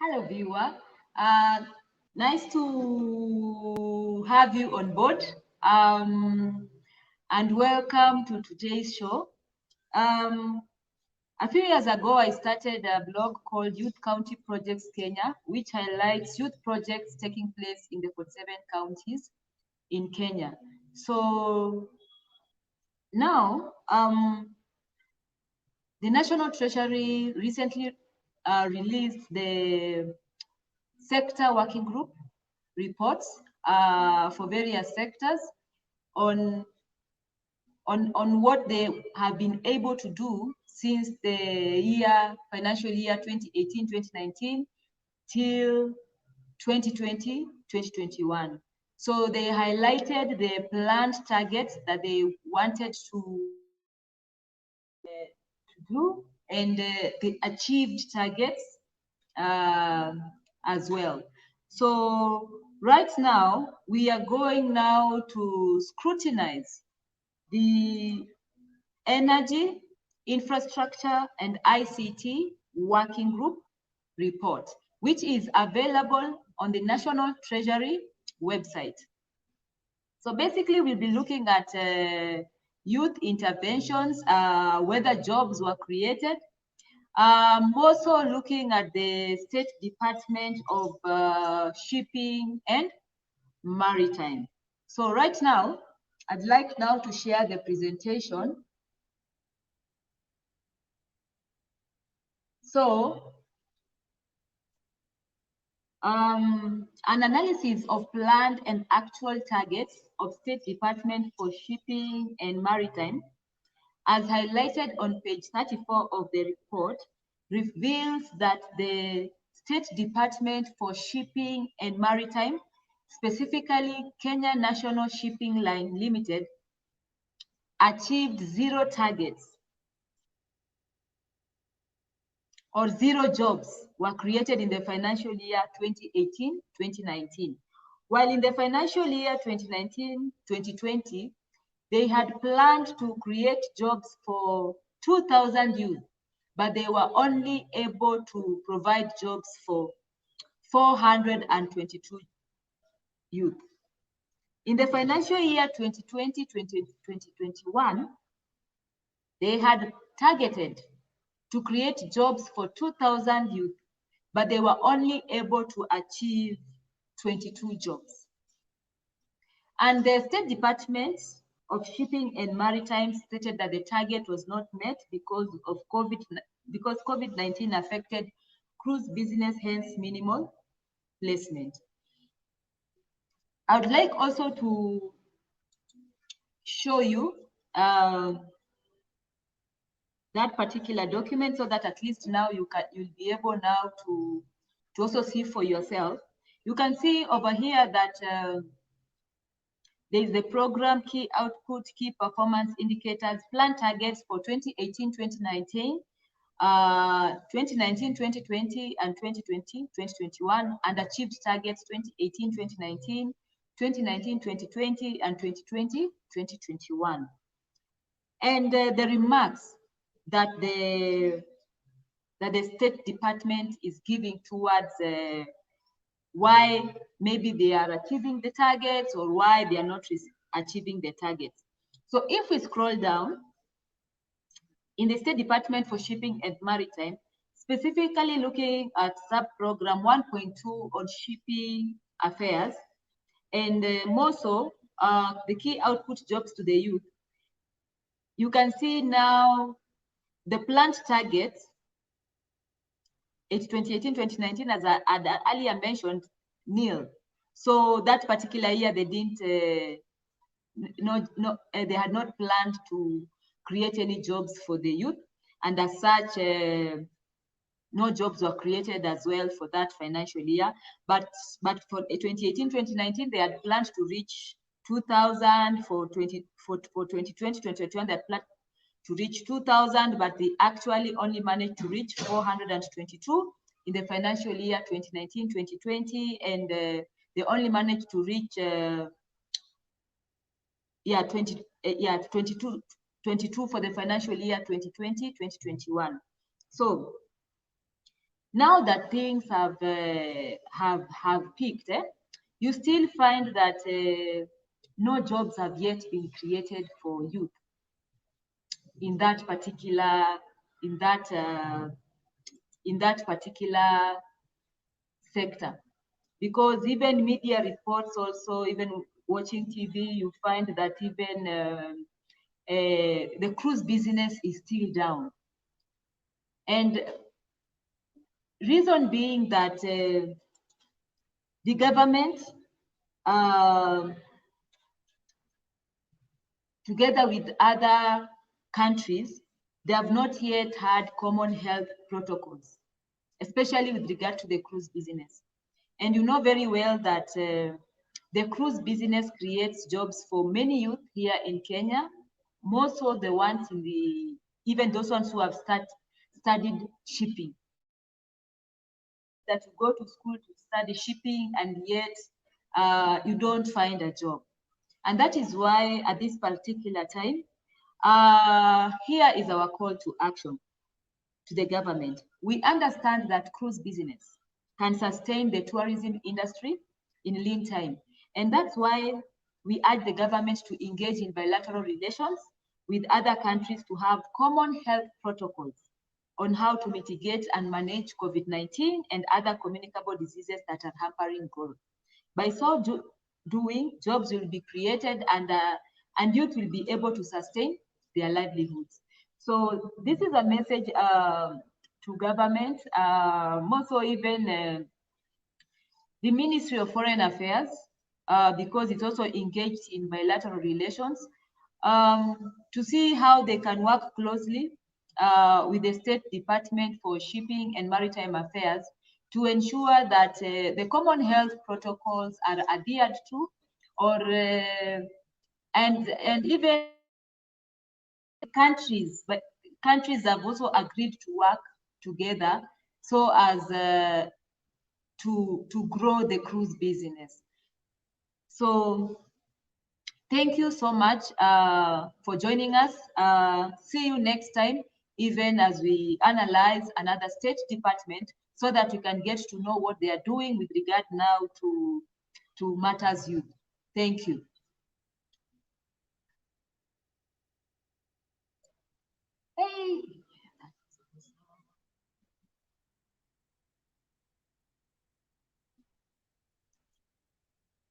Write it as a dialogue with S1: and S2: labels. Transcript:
S1: Hello, viewer. Uh, nice to have you on board, and welcome to today's show. A few years ago, I started a blog called Youth County Projects Kenya, which highlights youth projects taking place in the 47 counties in Kenya. So now, the National Treasury recently released the sector working group reports for various sectors on what they have been able to do since the financial year 2018-2019 till 2020-2021. So they highlighted the planned targets that they wanted to do and the achieved targets as well. So right now, we are going now to scrutinize the Energy, Infrastructure and ICT Working Group report, which is available on the National Treasury website. So basically, we'll be looking at youth interventions, whether jobs were created. Also looking at the State Department of Shipping and Maritime. So right now, I'd like now to share the presentation. So an analysis of planned and actual targets of State Department for Shipping and Maritime, as highlighted on page 34 of the report, reveals that the State Department for Shipping and Maritime, specifically Kenya National Shipping Line Limited, achieved 0 targets or 0 jobs were created in the financial year 2018-2019. While in the financial year 2019-2020, they had planned to create jobs for 2,000 youth, but they were only able to provide jobs for 422 youth. In the financial year 2020-2021, they had targeted to create jobs for 2,000 youth, but they were only able to achieve 22 jobs. And the State Department of Shipping and Maritime stated that the target was not met because COVID-19 affected cruise business, hence minimal placement. I would like also to show you that particular document so that at least now you'll be able now to also see for yourself. You can see over here that there is the program key output, key performance indicators, plan targets for 2018-2019, 2019-2020, and 2020-2021, and achieved targets 2018-2019, 2019-2020, and 2020-2021. And the remarks that the State Department is giving towards why maybe they are achieving the targets or why they are not achieving the targets. So if we scroll down, in the State Department for Shipping and Maritime, specifically looking at sub-program 1.2 on shipping affairs, and more so the key output jobs to the youth, you can see now the planned targets. It's 2018-2019, as I had earlier mentioned, nil. So that particular year, they didn't, they had not planned to create any jobs for the youth, and as such, no jobs were created as well for that financial year. But for 2018-2019, they had planned to reach 2,000 for 2020-2021. They had planned to reach 2,000, but they actually only managed to reach 422 in the financial year 2019-2020, and they only managed to reach 22 for the financial year 2020-2021. So Now that things have peaked, you still find that no jobs have yet been created for youth in that particular sector, because even media reports, also even watching TV, you find that even the cruise business is still down, and reason being that the government, together with other countries, they have not yet had common health protocols, especially with regard to the cruise business. And you know very well that the cruise business creates jobs for many youth here in Kenya, more so the ones even those ones who have studied shipping. That you go to school to study shipping and yet you don't find a job. And that is why at this particular time, here is our call to action to the government. We understand that cruise business can sustain the tourism industry in lean time. And that's why we urge the government to engage in bilateral relations with other countries to have common health protocols on how to mitigate and manage COVID-19 and other communicable diseases that are hampering growth. By so doing, jobs will be created and youth will be able to sustain their livelihoods. So this is a message to government, more so even the Ministry of Foreign Affairs, because it's also engaged in bilateral relations, to see how they can work closely with the State Department for Shipping and Maritime Affairs to ensure that the common health protocols are adhered to, or and even countries have also agreed to work together so as to grow the cruise business. So thank you so much for joining us. See you next time, even as we analyze another state department, so that we can get to know what they are doing with regard now to matters youth. Thank you.